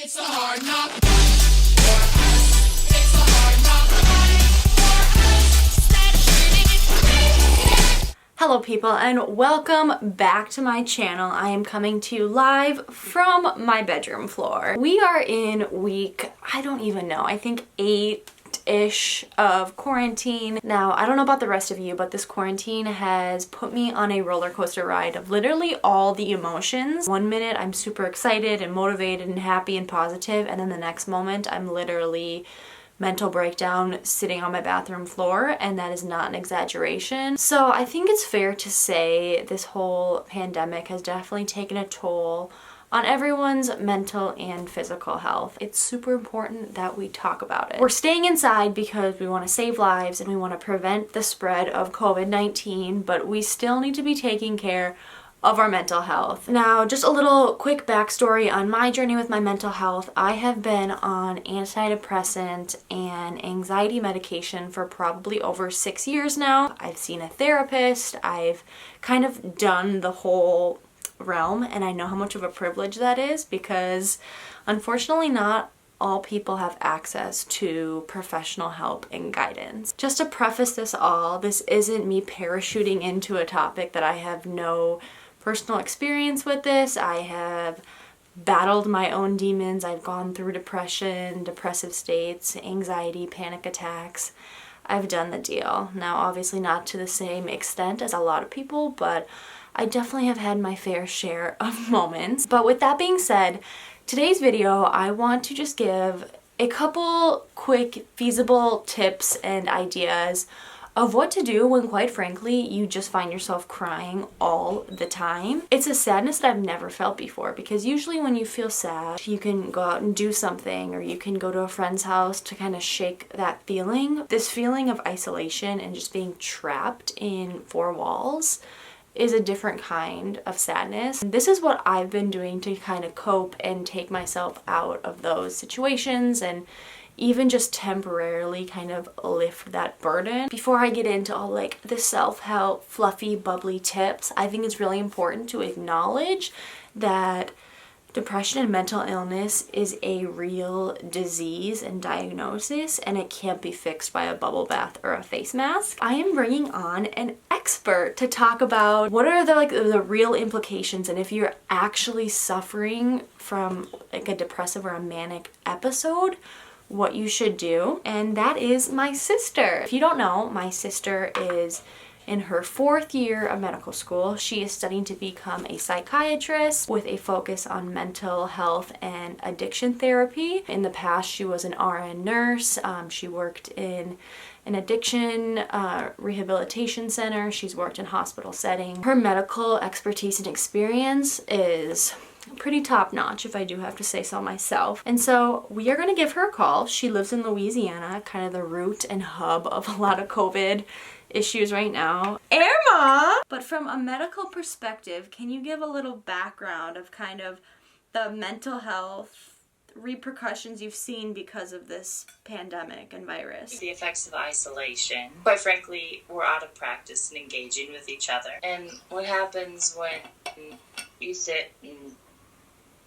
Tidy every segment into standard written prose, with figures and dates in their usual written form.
It's a hard knock life for us. It's a hard knock life for us. Hello people and welcome back to my channel. I am coming to you live from my bedroom floor. We are in week, I don't even know, I think 8-ish of quarantine. Now, I don't know about the rest of you, but this quarantine has put me on a roller coaster ride of literally all the emotions. One minute I'm super excited and motivated and happy and positive, and then the next moment I'm literally mental breakdown sitting on my bathroom floor, and that is not an exaggeration. So I think it's fair to say this whole pandemic has definitely taken a toll on everyone's mental and physical health. It's super important that we talk about it. We're staying inside because we want to save lives and we want to prevent the spread of COVID-19, but we still need to be taking care of our mental health. Now, just a little quick backstory on my journey with my mental health. I have been on antidepressant and anxiety medication for probably over 6 years now. I've seen a therapist. I've kind of done the whole realm, and I know how much of a privilege that is because unfortunately not all people have access to professional help and guidance. Just to preface this all, this isn't me parachuting into a topic that I have no personal experience with this. I have battled my own demons. I've gone through depression, depressive states, anxiety, panic attacks. I've done the deal. Now, obviously not to the same extent as a lot of people, but I definitely have had my fair share of moments. But with that being said, today's video, I want to just give a couple quick feasible tips and ideas of what to do when, quite frankly, you just find yourself crying all the time. It's a sadness that I've never felt before, because usually when you feel sad, you can go out and do something, or you can go to a friend's house to kind of shake that feeling. This feeling of isolation and just being trapped in four walls is a different kind of sadness. And this is what I've been doing to kind of cope and take myself out of those situations and even just temporarily kind of lift that burden. Before I get into all like the self-help, fluffy, bubbly tips, I think it's really important to acknowledge that depression and mental illness is a real disease and diagnosis, and it can't be fixed by a bubble bath or a face mask. I am bringing on an expert to talk about what are the real implications, and if you're actually suffering from like a depressive or a manic episode, what you should do. And that is my sister. If you don't know, my sister is in her 4th year of medical school. She is studying to become a psychiatrist with a focus on mental health and addiction therapy. In the past, she was an RN nurse. She worked in an addiction rehabilitation center. She's worked in hospital setting. Her medical expertise and experience is pretty top-notch, if I do have to say so myself. And so we are going to give her a call. She lives in Louisiana, kind of the root and hub of a lot of COVID issues right now. Irma! But from a medical perspective, can you give a little background of kind of the mental health repercussions you've seen because of this pandemic and virus? The effects of isolation. Quite frankly, we're out of practice in engaging with each other. And what happens when you sit and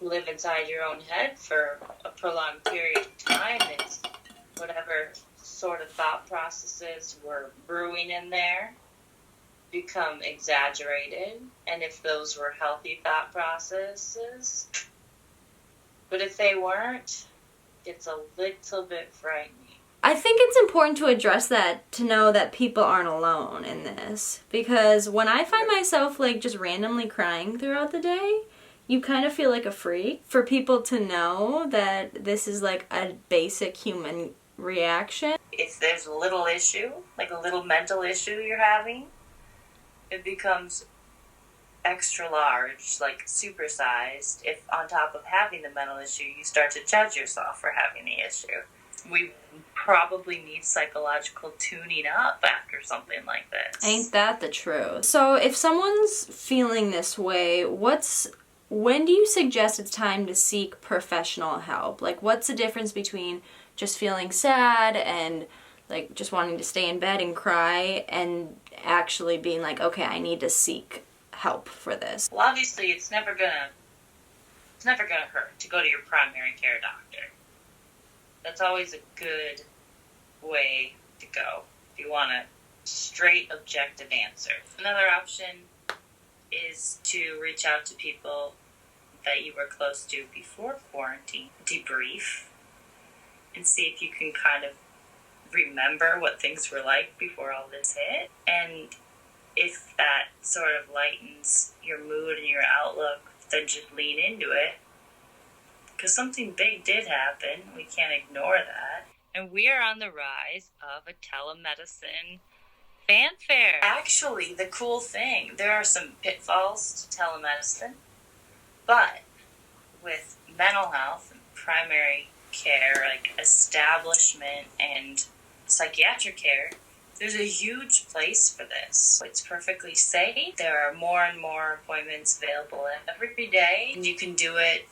live inside your own head for a prolonged period of time is whatever sort of thought processes were brewing in there become exaggerated. And if those were healthy thought processes, but if they weren't, it's a little bit frightening. I think it's important to address that, to know that people aren't alone in this. Because when I find myself like just randomly crying throughout the day, you kind of feel like a freak. For people to know that this is like a basic human reaction. If there's a little issue, like a little mental issue you're having, it becomes extra large, like supersized. If on top of having the mental issue, you start to judge yourself for having the issue. We probably need psychological tuning up after something like this. Ain't that the truth? So if someone's feeling this way, when do you suggest it's time to seek professional help? Like, what's the difference between just feeling sad and like just wanting to stay in bed and cry and actually being like, okay, I need to seek help for this? Well, obviously it's never gonna it's never going to hurt to go to your primary care doctor. That's always a good way to go if you want a straight, objective answer. Another option is to reach out to people that you were close to before quarantine, debrief, and see if you can kind of remember what things were like before all this hit. And if that sort of lightens your mood and your outlook, then just lean into it. Because something big did happen. We can't ignore that. And we are on the rise of a telemedicine fanfare. Actually, the cool thing, there are some pitfalls to telemedicine, but with mental health and primary care, like establishment and psychiatric care, there's a huge place for this. It's perfectly safe. There are more and more appointments available every day, and you can do it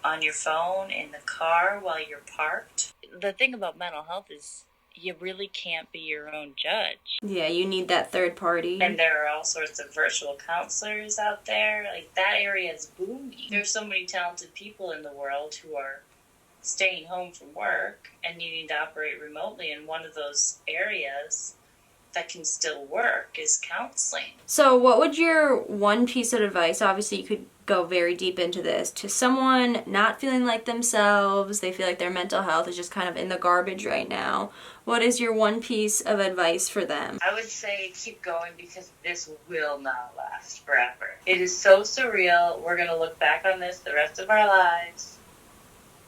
on your phone, in the car, while you're parked. The thing about mental health is you really can't be your own judge. Yeah, you need that third party. And there are all sorts of virtual counselors out there. Like, that area is booming. There's so many talented people in the world who are staying home from work and needing to operate remotely, and one of those areas that can still work is counseling. So what would your one piece of advice, obviously you could go very deep into this, to someone not feeling like themselves, they feel like their mental health is just kind of in the garbage right now, what is your one piece of advice for them? I would say keep going, because this will not last forever. It is so surreal. We're going to look back on this the rest of our lives,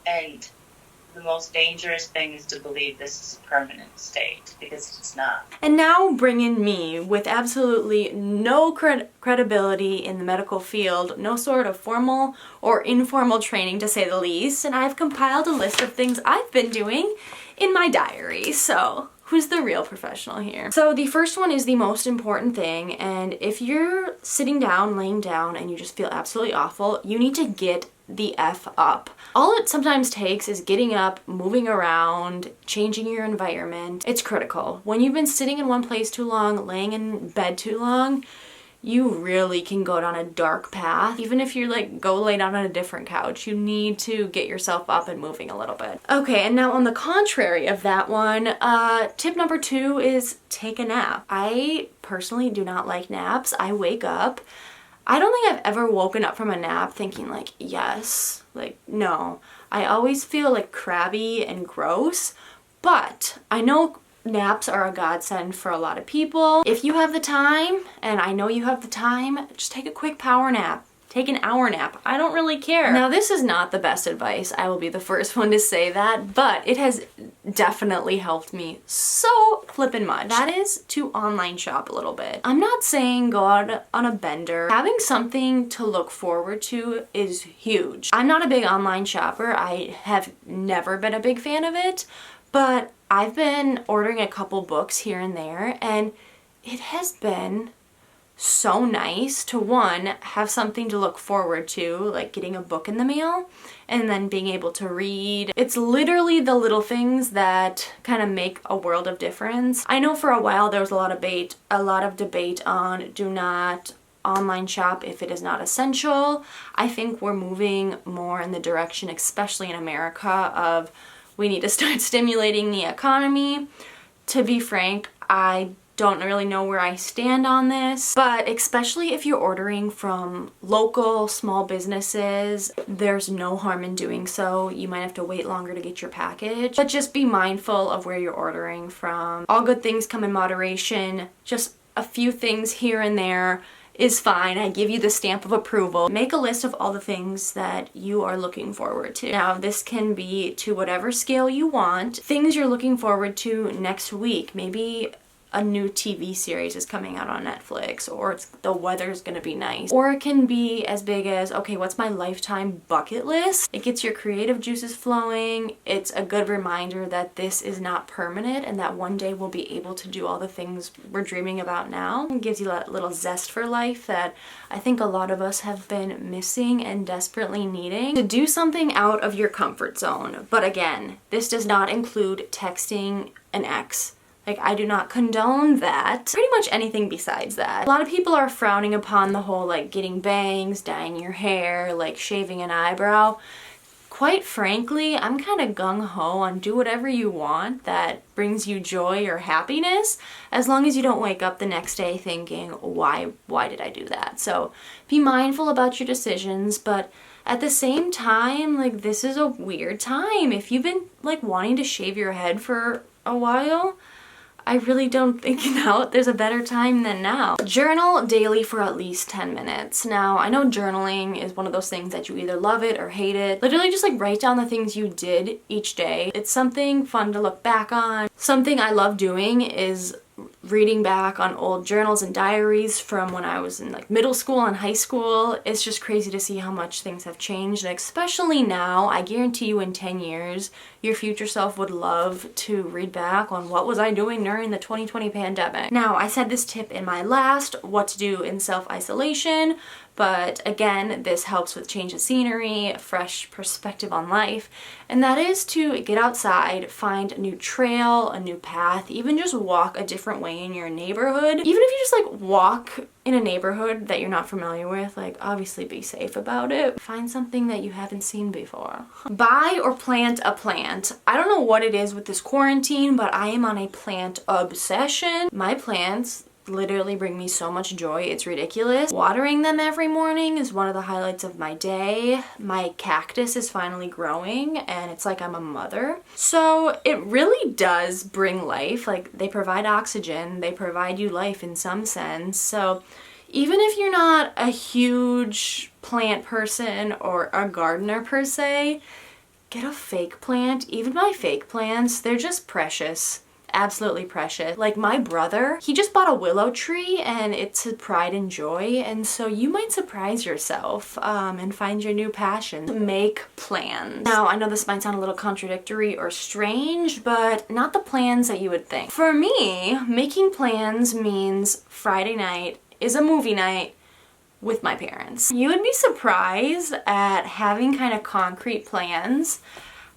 and the most dangerous thing is to believe this is a permanent state, because it's not. And now bring in me with absolutely no credibility in the medical field, no sort of formal or informal training to say the least, and I've compiled a list of things I've been doing in my diary. So who's the real professional here? So the first one is the most important thing, and if you're sitting down, laying down, and you just feel absolutely awful, you need to get the F up. All it sometimes takes is getting up, moving around, changing your environment. It's critical. When you've been sitting in one place too long, laying in bed too long, you really can go down a dark path. Even if you go lay down on a different couch, you need to get yourself up and moving a little bit. Okay, and now on the contrary of that one, tip number 2 is take a nap. I personally do not like naps. I wake up. I don't think I've ever woken up from a nap thinking yes, no. I always feel crabby and gross, but I know naps are a godsend for a lot of people. If you have the time, and I know you have the time, just take a quick power nap. Take an hour nap. I don't really care. Now, this is not the best advice. I will be the first one to say that, but it has definitely helped me so flippin' much. That is to online shop a little bit. I'm not saying go out on a bender. Having something to look forward to is huge. I'm not a big online shopper. I have never been a big fan of it, but I've been ordering a couple books here and there, and it has been so nice to, one, have something to look forward to, like getting a book in the mail and then being able to read. It's literally the little things that kind of make a world of difference. I know for a while there was a lot of debate on do not online shop if it is not essential. I think we're moving more in the direction, especially in America, of we need to start stimulating the economy. To be frank, I don't really know where I stand on this, but especially if you're ordering from local small businesses, there's no harm in doing so. You might have to wait longer to get your package, but just be mindful of where you're ordering from. All good things come in moderation. Just a few things here and there is fine. I give you the stamp of approval. Make a list of all the things that you are looking forward to. Now, this can be to whatever scale you want. Things you're looking forward to next week. Maybe a new TV series is coming out on Netflix, or the weather's gonna be nice. Or it can be as big as, okay, what's my lifetime bucket list? It gets your creative juices flowing. It's a good reminder that this is not permanent and that one day we'll be able to do all the things we're dreaming about now. It gives you that little zest for life that I think a lot of us have been missing and desperately needing. To do something out of your comfort zone. But again, this does not include texting an ex. Like, I do not condone that. Pretty much anything besides that. A lot of people are frowning upon the whole, like, getting bangs, dyeing your hair, like, shaving an eyebrow. Quite frankly, I'm kind of gung-ho on do whatever you want that brings you joy or happiness, as long as you don't wake up the next day thinking, why did I do that? So be mindful about your decisions, but at the same time, like, this is a weird time. If you've been, like, wanting to shave your head for a while, I really don't think now there's a better time than now. Journal daily for at least 10 minutes. Now, I know journaling is one of those things that you either love it or hate it. Literally just like write down the things you did each day. It's something fun to look back on. Something I love doing is reading back on old journals and diaries from when I was in like middle school and high school. It's just crazy to see how much things have changed, and especially now, I guarantee you in 10 years, your future self would love to read back on what was I doing during the 2020 pandemic. Now, I said this tip in my last what to do in self-isolation, but again, this helps with change of scenery, a fresh perspective on life, and that is to get outside, find a new trail, a new path, even just walk a different way in your neighborhood. Even if you just like walk in a neighborhood that you're not familiar with, like obviously be safe about it. Find something that you haven't seen before. Buy or plant a plant. I don't know what it is with this quarantine, but I am on a plant obsession. My plants literally bring me so much joy, it's ridiculous. Watering them every morning is one of the highlights of my day. My cactus is finally growing and it's like I'm a mother. So it really does bring life. Like, they provide oxygen, they provide you life in some sense. So even if you're not a huge plant person or a gardener per se, get a fake plant. Even my fake plants, they're just precious. Absolutely precious. Like my brother, he just bought a willow tree and it's a pride and joy, and so you might surprise yourself and find your new passion. Make plans. Now, I know this might sound a little contradictory or strange, but not the plans that you would think. For me, making plans means Friday night is a movie night with my parents. You would be surprised at having kind of concrete plans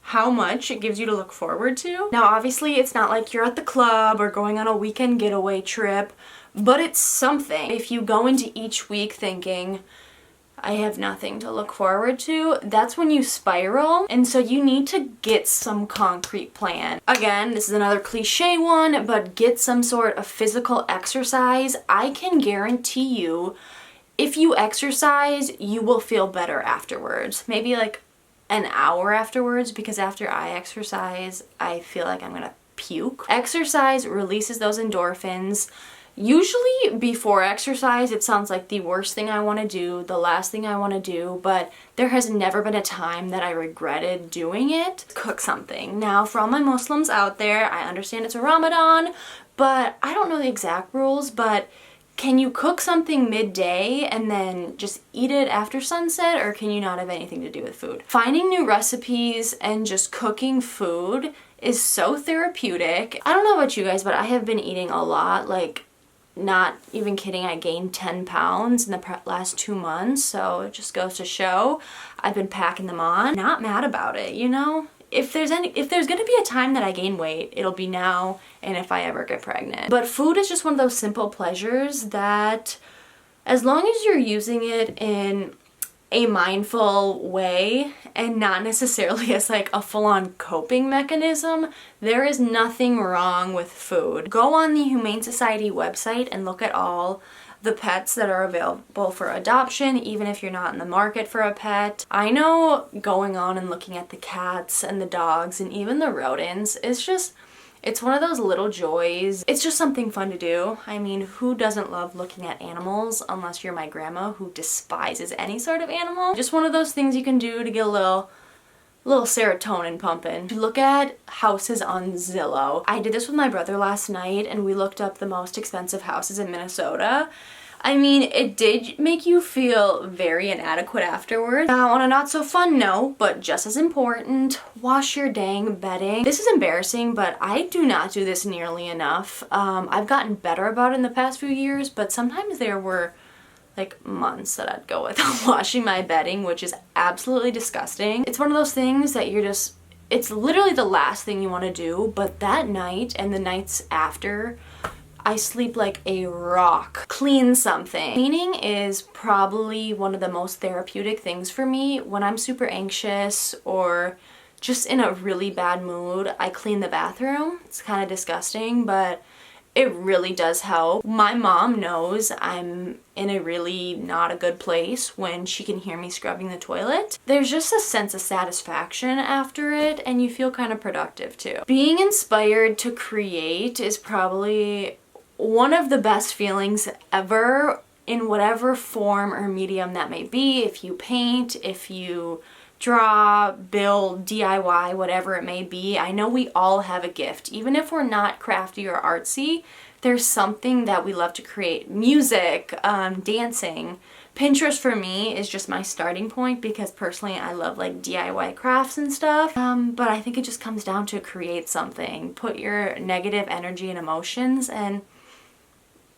how much it gives you to look forward to. Now, obviously, it's not like you're at the club or going on a weekend getaway trip, but it's something. If you go into each week thinking, I have nothing to look forward to, that's when you spiral, and so you need to get some concrete plan. Again, this is another cliche one, but get some sort of physical exercise. I can guarantee you, if you exercise, you will feel better afterwards. Maybe like an hour afterwards, because after I exercise, I feel like I'm gonna puke. Exercise releases those endorphins. Usually before exercise, it sounds like the worst thing I want to do, the last thing I want to do, but there has never been a time that I regretted doing it. Cook something. Now, for all my Muslims out there, I understand it's a Ramadan, but I don't know the exact rules, but can you cook something midday and then just eat it after sunset, or can you not have anything to do with food? Finding new recipes and just cooking food is so therapeutic. I don't know about you guys, but I have been eating a lot. Like, not even kidding, I gained 10 pounds in the last 2 months, so it just goes to show I've been packing them on. Not mad about it, you know? If there's gonna be a time that I gain weight, it'll be now and if I ever get pregnant. But food is just one of those simple pleasures that, as long as you're using it in a mindful way and not necessarily as like a full-on coping mechanism, there is nothing wrong with food. Go on the Humane Society website and look at all the pets that are available for adoption, even if you're not in the market for a pet. I know going on and looking at the cats and the dogs and even the rodents is just, it's one of those little joys. It's just something fun to do. I mean, who doesn't love looking at animals, unless you're my grandma who despises any sort of animal? Just one of those things you can do to get a little serotonin pumping. Look at houses on Zillow. I did this with my brother last night and we looked up the most expensive houses in Minnesota. I mean, it did make you feel very inadequate afterwards. Now, on a not so fun note, but just as important, wash your dang bedding. This is embarrassing, but I do not do this nearly enough. I've gotten better about it in the past few years, but sometimes there were like months that I'd go without washing my bedding, which is absolutely disgusting. It's one of those things that you're just it's literally the last thing you want to do, but that night and the nights after, I sleep like a rock. Clean something. Cleaning is probably one of the most therapeutic things for me. When I'm super anxious or just in a really bad mood, I clean the bathroom. It's kind of disgusting, but it really does help. My mom knows I'm in a really not a good place when she can hear me scrubbing the toilet. There's just a sense of satisfaction after it, and you feel kind of productive too. Being inspired to create is probably one of the best feelings ever, in whatever form or medium that may be. If you paint, if you draw, build, DIY, whatever it may be. I know we all have a gift. Even if we're not crafty or artsy, there's something that we love to create. Music, dancing. Pinterest for me is just my starting point because personally I love like DIY crafts and stuff. But I think it just comes down to create something. Put your negative energy and emotions and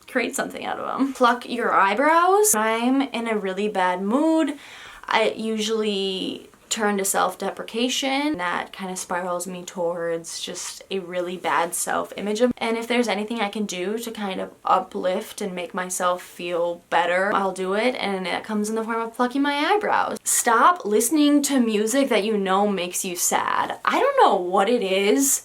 create something out of them. Pluck your eyebrows. When I'm in a really bad mood, I usually turn to self-deprecation. That kind of spirals me towards just a really bad self-image. And if there's anything I can do to kind of uplift and make myself feel better, I'll do it, and it comes in the form of plucking my eyebrows. Stop listening to music that you know makes you sad. I don't know what it is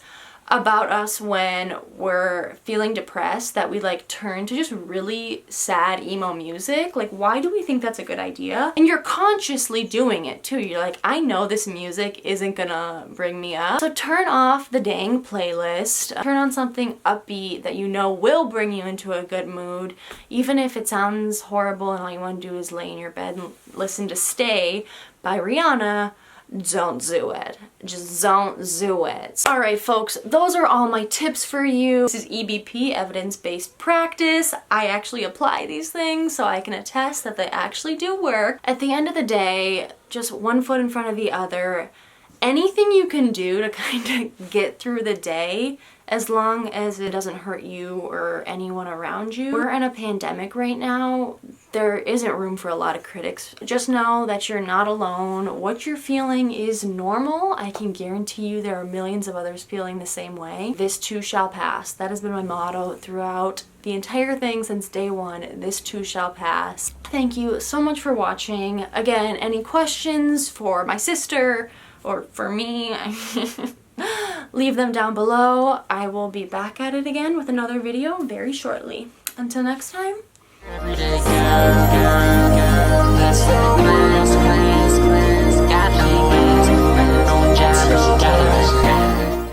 about us when we're feeling depressed that we like turn to just really sad emo music. Like, why do we think that's a good idea? And you're consciously doing it too. You're like, I know this music isn't gonna bring me up, so turn off the dang playlist. Turn on something upbeat that you know will bring you into a good mood, even if it sounds horrible and all you want to do is lay in your bed and listen to Stay by Rihanna. Don't do it. Just don't do it. Alright folks, those are all my tips for you. This is EBP, evidence-based practice. I actually apply these things so I can attest that they actually do work. At the end of the day, just one foot in front of the other. Anything you can do to kind of get through the day, as long as it doesn't hurt you or anyone around you. We're in a pandemic right now. There isn't room for a lot of critics. Just know that you're not alone. What you're feeling is normal. I can guarantee you there are millions of others feeling the same way. This too shall pass. That has been my motto throughout the entire thing since day one. This too shall pass. Thank you so much for watching. Again, any questions for my sister or for me, leave them down below. I will be back at it again with another video very shortly. Until next time. Every day, girl, girl, girl, that's the way it's